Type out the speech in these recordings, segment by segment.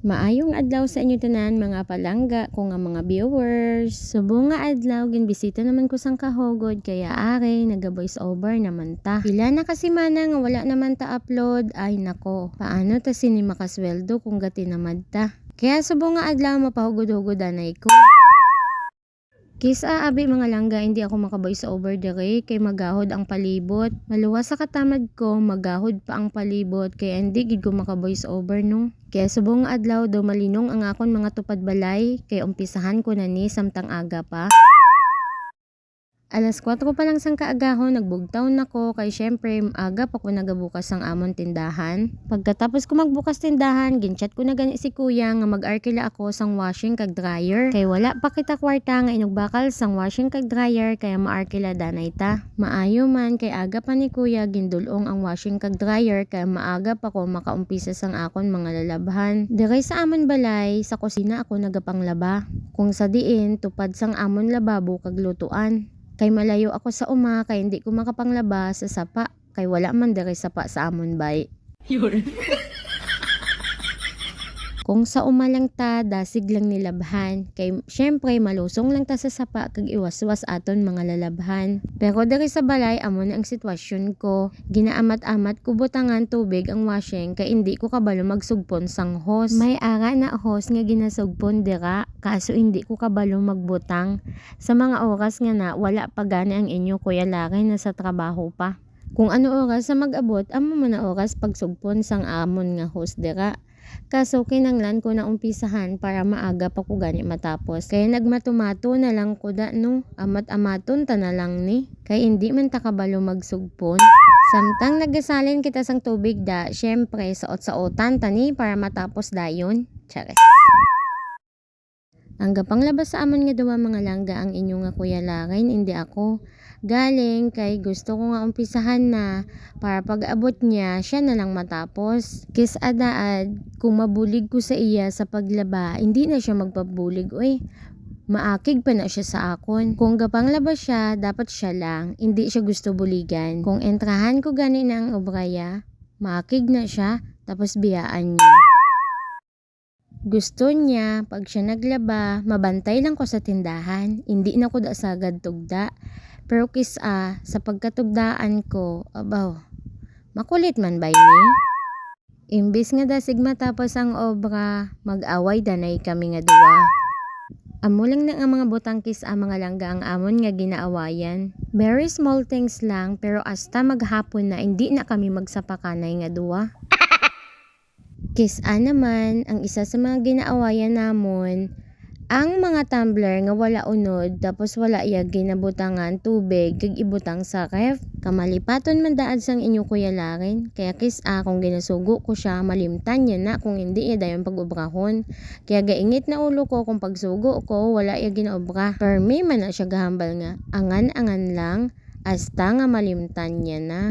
Maayong adlaw sa inyo tanan mga palangga ko nga mga viewers. Subong nga adlaw ginbisita naman ko sang kahugod kaya are naga voice over naman ta. Pila na kasi mana nga wala naman ta upload ay nako. Paano ta sini makasweldo kung gatinamad ta? Kaya subong nga adlaw mapahugod-hugodanay ko. Kisa abi mga langga hindi ako maka-voice over dire kay magahod ang palibot. Maluwas sa katamad ko magahod pa ang palibot kaya hindi gid ko maka-voice over no. Kaya subong nga adlaw daw malinong ang akon mga tupad balay kay umpisahan ko na ni samtang aga pa. Alas 4 pa lang sang kaagahon, nagbugtaw na ko kay syempre aga pa ko nagabukas ang amon tindahan. Pagkatapos ko magbukas tindahan, ginchat ko na gani si kuya nga mag-arkila ako sang washing kag dryer. Kay wala pa kita kwarta nga inugbakal sang washing kag dryer kaya maarkila danay ta. Maayo man kay aga pa ni kuya gindulong ang washing kag dryer kaya maaga pa ko makaumpisa sang akon mga lalabhan. Diray sa amon balay, sa kusina ako nagapanglaba. Kung sa diin, tupad sang amon lababo kag lutuan. Kay malayo ako sa uma kay hindi ko makapanglaba sa sapa kay wala man diri sapa sa amon bay. Kung sa uma lang ta dasig lang nilabhan kay syempre malusong lang ta sa sapa kag iwas-was aton mga lalabhan. Pero diri sa balay amo na ang sitwasyon ko. Ginaamat-amat ko butangan tubig ang washing kay hindi ko kabalo magsugpon sang hose. May ara na hose nga ginasugpon dira kaso hindi ko kabalo magbutang. Sa mga oras nga na wala pa gani ang inyo kuya Larry na sa trabaho pa. Kung ano oras sa mag-abot amo man na oras pagsugpon sang amon nga hose dira. Kaso kinanglan ko na umpisahan para maaga pa ko gani matapos. Kaya nagmatumato na lang ko da no. Amat-amaton ta na lang ni. Kaya hindi man ta kabalo magsugpon. Samtang nagasalin kita sang tubig da, syempre saot-saotan tani para matapos dayon. Chares. Ang gapang labas sa amon nga duwa mga langga ang inyo nga kuya Larin, hindi ako. Galing kay gusto ko nga umpisahan na para pag-abot niya, siya na lang matapos. Kis adaad, kung mabulig ko sa iya sa paglaba, hindi na siya magpabulig. Uy, maakig pa na siya sa akon. Kung gapang labas siya, dapat siya lang. Hindi siya gusto buligan. Kung entrahan ko gani na ang obraya, maakig na siya, tapos biyaan niya. Gusto niya, pag siya naglaba, mabantay lang ko sa tindahan. Hindi na ko da sagad tugda. Pero kisa, sa pagkatugdaan ko, abaw, makulit man ba ni? Imbis nga dasig matapos ang obra, mag-away danay kami nga duwa. Amo lang na ang mga butang kis ang mga langga ang amon nga ginaawayan. Very small things lang, pero hasta maghapon na hindi na kami magsapakanay nga duwa. Kisa naman, ang isa sa mga ginaawayan namon, ang mga tumbler nga wala unod tapos wala iya ginabutangan tubig kag ibutang sa ref. Kamalipaton man daad sang inyo kuya Larin. Kaya kisa kung ginasugo ko siya malimtan niya na kung hindi iya dayon pag-ubrahon. Kaya gaingit na ulo ko kung pagsugo ko wala iya ginaobra. Permi man na siya gahambal nga. Angan-angan lang hasta nga malimtan niya na.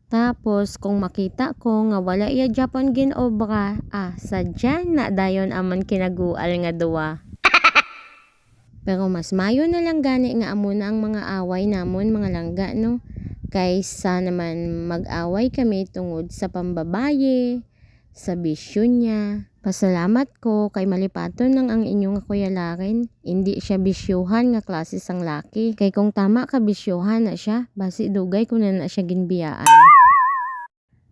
Tapos kung makita ko nga wala iya Japon ginobra, sadya na dayon amon kinagual nga duwa. Pero mas mayo na lang gani nga amo na ang mga away namon mga langga no. Kaysa naman mag-away kami tungod sa pambabaye, sa bisyo niya. Pasalamat ko kay malipaton nang ang inyong kuya Larin. Hindi siya bisyuhan nga klase sang laki. Kay kung tama ka bisyuhan na siya, basi dugay ko na siya ginbiyaan.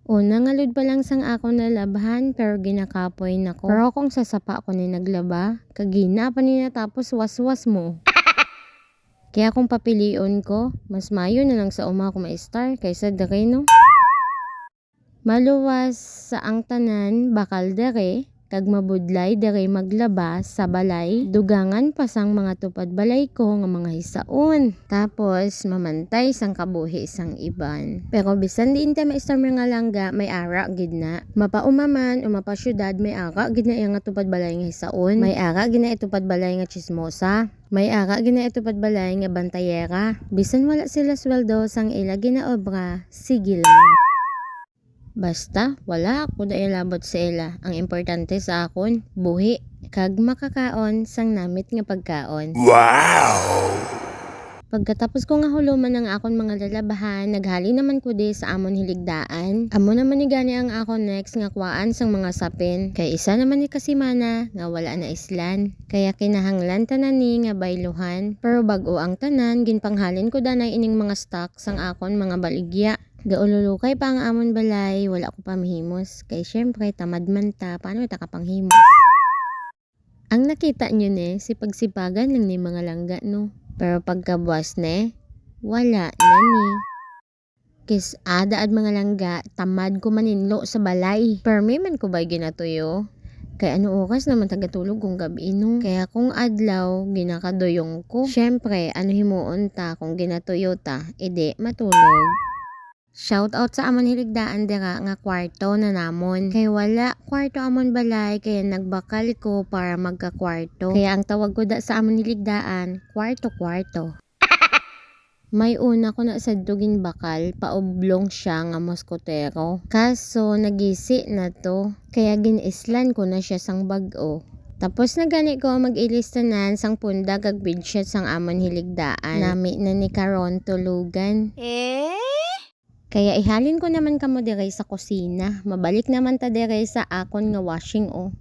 Una nga lud pa lang sang ako nalabhan pero ginakapoy na ko. Pero kung sasapa ko ni naglaba, kagina pa ni natapos waswas mo. Kaya kung papilion ko, mas mayo na lang sa uma ko ma-star kaysa dere no. Maluwas sa ang tanan bakal dere, kag mabudlay dere maglaba sa balay, dugangan pa sang mga tupad balay ko nga mga hisaon. Tapos mamantay sang kabuhi sang iban. Pero bisan diin ta ma-star nga langga, may ara gid na. Mapaumaman o mapasyudad may ara gid na nga tupad balay nga hisaon. May ara gid na itupad balay nga chismosa. May ara gid na itupad balay nga bantayera. Bisan wala sila sweldo sang ila ginaobra, sige lang. Basta, wala ako da ilabot sa ila. Ang importante sa akon, buhi. Kag makakaon sang namit nga pagkaon. Wow! Pagkatapos ko nga huluman ng akon mga lalabahan, naghali naman ko di sa amon hiligdaan. Amo naman ni gani ang akon next nga kwaan sang mga sapin. Kay isa naman ni kasimana nga wala na islan. Kaya kinahanglan tanan ni nga bayluhan. Pero bago ang tanan, ginpanghalin ko danay ining mga stock sang akon mga baligya. Gaululukay pa ang amon balay, wala ko pa mahimos. Kay syempre tamad man ta, paano ta kapanghimos? Ang nakita nyo ne, si pagsipagan lang ni mga langga no. Pero pagkabuas ne, wala na ni. Kis ada at mga langga, tamad ko maninlo sa balay. Permi man ko ba'y ginatuyo? Kaya ano oras naman tagatulog kung gabi no? Kaya kung adlaw, ginakadoyong ko. Syempre, ano himuon ta kung ginatuyo ta, edi matulog. Shout out sa amon hiligdaan dira nga kwarto na namon. Kay wala kwarto amon balay kaya nagbakal ko para magka-kwarto. Kaya ang tawag ko da sa amon hiligdaan, kwarto-kwarto. May una ko na sa dugin bakal, paublong siya nga moskotero. Kaso nagisi na to, kaya ginislan ko na siya sang bag-o. Tapos na gani ko mag-ilistanan sang punda kag bedsheet sang amon hiligdaan. Nami na ni karon tulugan. Kaya ihalin ko naman kamo dire sa kusina. Mabalik naman ta dire sa akon nga washing o.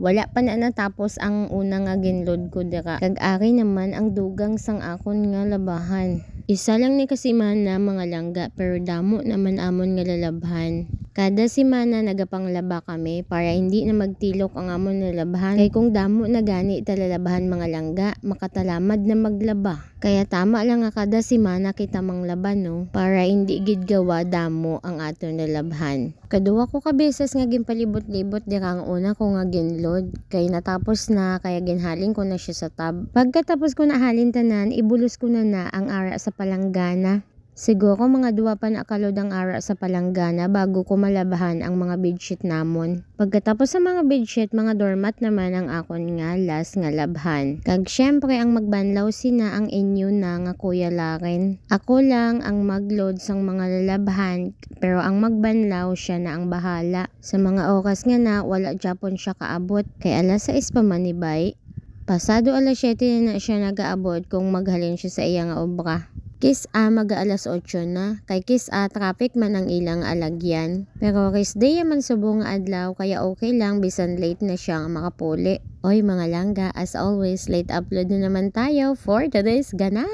Wala pa na natapos ang una nga ginload ko dira. Kag-ari naman ang dugang sang akon nga labahan. Isa lang ni kasimana mga langga pero damo naman amon nga lalabhan. Kada simana nagapanglaba kami para hindi na magtilok ang amon nga labahan. Kay kung damo na gani talalabahan mga langga, makatalamad na maglaba. Kaya tama lang nga kada simana kita manglaban no, para hindi gid gawa damo ang aton nalabhan. Kaduwa ko ka beses nga ginpalibot-libot dira ang una ko nga ginload. Kay natapos na kaya ginhalin ko na siya sa tab. Pagkatapos ko na halin tanan, ibulos ko na ang ara sa palanggana. Siguro mga 2 pa na kalod ang ara sa palanggana bago ko malabahan ang mga bedsheet namon. Pagkatapos sa mga bedsheet, mga doormat naman ang akon nga last nga labhan. Kag syempre ang magbanlaw sina ang inyo na nga Kuya Laren. Ako lang ang magload sang mga lalabhan pero ang magbanlaw siya na ang bahala. Sa mga oras nga na wala Japon siya kaabot kay alas 6 pa manibay. Pasado alas 7 na siya nagaabot kung maghalin siya sa iya nga obra. Kis-a mag-alas 8 na, kay kis-a traffic man ang ilang alagyan. Pero rest day man subong nga adlaw kaya okay lang bisan late na siya nga makapuli. Oy mga langga, as always late upload na naman tayo for today's ganap.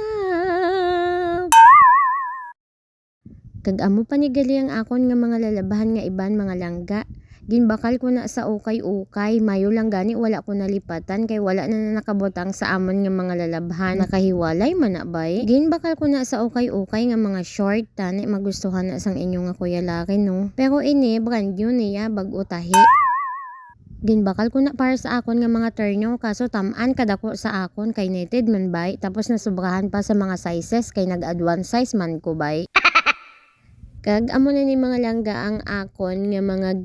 Kag amo panigali ang akon nga mga lalabahan nga iban mga langga. Ginbakal ko na sa ukay-ukay, mayo lang gani wala ko nalipatan kay wala na nakabutang sa amon nga mga lalabhan. Nakahiwalay man na bay. Ginbakal ko na sa ukay-ukay nga mga short tani magustuhan na sang inyo nga Kuya Laren no. Pero ini brand new niya bag-o tahi. Ginbakal ko na para sa akon nga mga terno kaso tamaan kadako sa akon kay neted man bay tapos nasubrahan pa sa mga sizes kay nag-advance size man ko bay. Kag amo na ni mga langga ang akon nga mga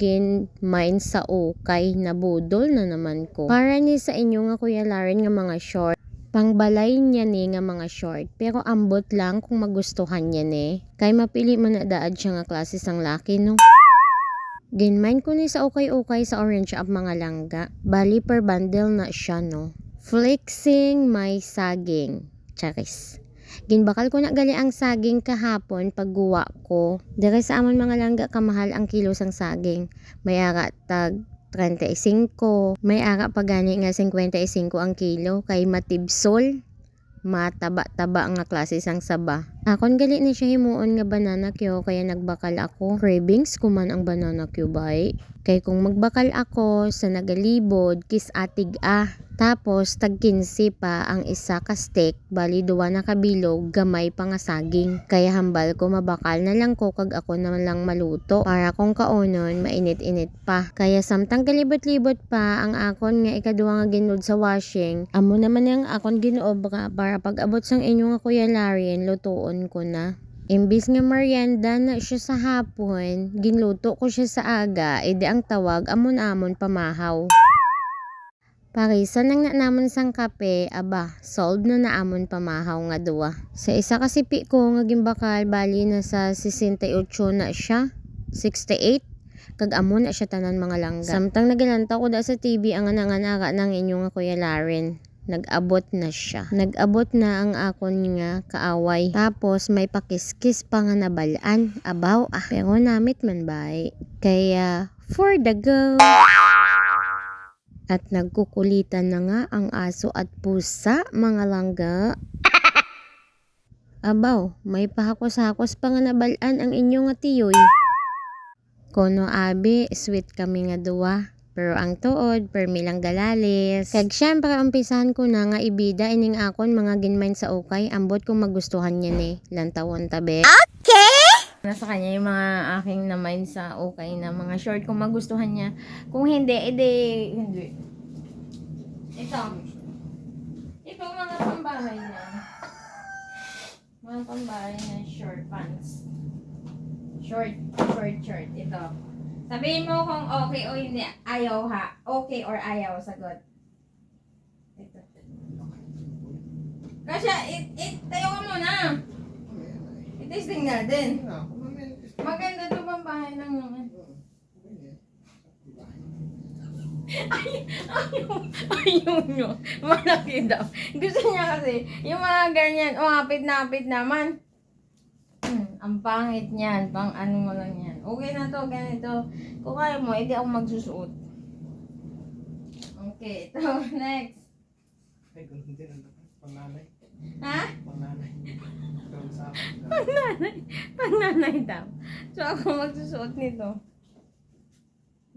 mine sa ukay na budol na naman ko. Para ni sa inyo nga Kuya Laren nga mga short. Pangbalay niya ni nga mga short. Pero ambot lang kung magustuhan niya ni. Kay mapili man na daad siya nga klase sang laki no. Ginmine ko ni sa ukay-ukay sa orange up mga langga. Bali per bundle na siya no. Flexing may saging. Charis. Ginbakal ko na gali ang saging kahapon pagguwa ko. Dere sa amon mga langga kamahal ang kilo sang saging. May ara tag 35, may ara pa gani nga 55 ang kilo kay matibsol. Mataba-taba nga klase sang saba. Akon gali ni siya himuon nga banana kyo kaya nagbakal ako. Cravings ko man ang banana kyo bay. Kay kung magbakal ako sa nagalibod kis atig tapos tag 15 pa ang isa ka steak bali 2 na kabilog gamay pa nga saging. Kaya hambal ko mabakal na lang ko kag ako naman lang maluto para kung kaonon mainit-init pa. Kaya samtang galibot-libot pa ang akon nga ikaduwa nga ginload sa washing. Amo naman ang akon ginuobra para pag abot sang inyo nga Kuya Laren lutuon ko na. Imbis nga merienda na siya sa hapon, ginluto ko siya sa aga, edi ang tawag amon-amon pamahaw. Parisan nang namon sang kape, aba, solved na naamon pamahaw nga duwa. Sa isa kasipi ko nga gimbakal, bali na sa 68 na siya, 68. Kag amo na siya tanan mga langga. Samtang nagalanta ko da sa TV ang ananganara ng inyo nga Kuya Laren. nag-abot na siya. Nag-abot na ang akon nga kaaway. Tapos may pakiskis pa nga nabalaan. Abaw pero namit man bay. Kaya for the go. At nagkukulitan na nga ang aso at pusa, mga langga. Abaw, may pahakos-hakos pa nga nabalaan ang inyong atiyoy. Kono abi, sweet kami nga duwa. Pero ang tuod, permi lang galalis. Kag syempre, umpisahan ko na nga ibida ining akon mga ginmain sa ukay. Ambot kung magustuhan niya ni lantawon tabi. Okay! Nasa kanya yung mga aking namain sa ukay na mga short kung magustuhan niya. Kung hindi, hindi. Ito. Ito mga pambahay niya. Mga pambahay na short pants. Short. Ito. Sabihin mo kung okay o hindi. Ayaw ha. Okay or ayaw. Sagot. Ito. Kasya, tayo ka muna. I-testing natin. Maganda to bang bahay ng naman? Ayaw nyo. Malaki daw. Gusto niya kasi, yung mga ganyan, hapit naman. Ang pangit niyan, pang ano mo lang yan. Okay na to, ganito. Kung kaya mo, hindi ako magsusuot. Okay, ito, next. Ay, ganun din. Panganay. Ha? Panganay. Pangnanay daw. So, ako magsusuot nito.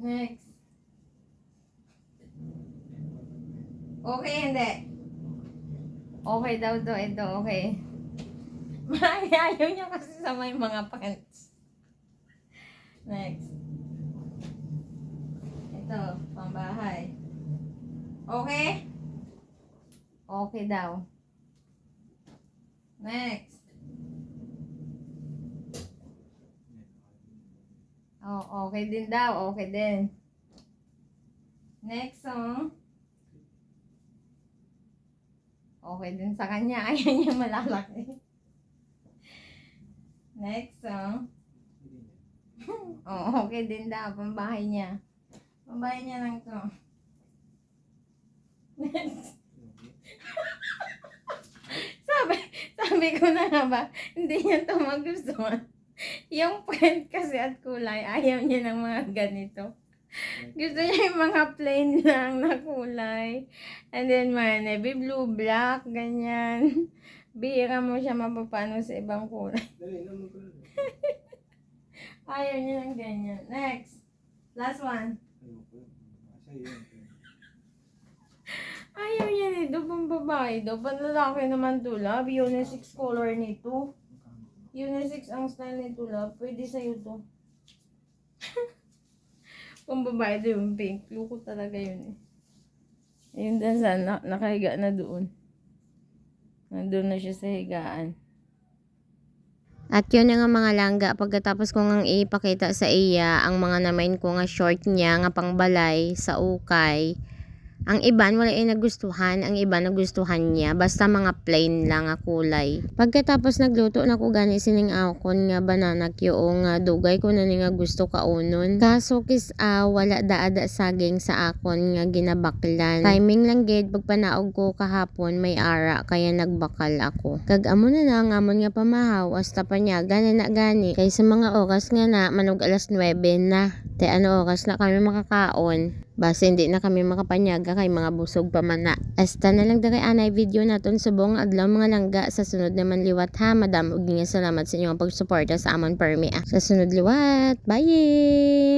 Next. Okay, hindi. Okay daw to, ito, okay. Ayaw niya kasi sa may mga pants. Next. Ito, pambahay. Okay? Okay daw. Next. Oh, okay din daw. Okay din. Next song. Okay din sa kanya. Ayaw niya malalaki. Next song. Oh, okay din daw. Pambahay niya. Pambahay niya lang to. Next. Sabi ko na nga ba, hindi niya to magustuhan. Yung print kasi at kulay, ayaw niya ng mga ganito. Gusto niya yung mga plain lang na kulay. And then mga navy blue, black, ganyan. Bihira mo siya mapapano sa ibang kulay. Ayaw niya ng ganyan. Next. Last one. Ayaw niya nito pang babae daw. Panlalaki naman to, love. Unisex color nito. Unisex ang style nito, love. Pwede sa'yo to. Pang babae daw yung pink. Luko talaga yun eh. Ayun din sana. Nakahiga na doon. Nandun na siya sa higaan. At yun nga mga langga, pagkatapos ko ngang ipakita sa iya ang mga namain ko nga short niya nga pangbalay sa ukay. Ang iban wala ay nagustuhan, ang iba nagustuhan niya, basta mga plain lang nga kulay. Pagkatapos nagluto na ko gani sining akon nga banana kyo nga dugay ko na ni nga gusto kaunon. Kaso wala daada saging sa akon nga ginabaklan. Timing lang gid pagpanaog ko kahapon may ara kaya nagbakal ako. Kag amo na nga amon nga pamahaw hasta panyaga na gani kay sa mga oras nga na manog alas 9 na. Te ano oras na kami makakaon. Basta hindi na kami makapanyaga kay mga busog pa man na. Hasta na lang dari anay video naton sa buong adlaw mga langga. Sa sunod naman liwat ha. Madam ug nga salamat sa inyong pagsuporta sa amon permi. Sa sunod liwat. Bye!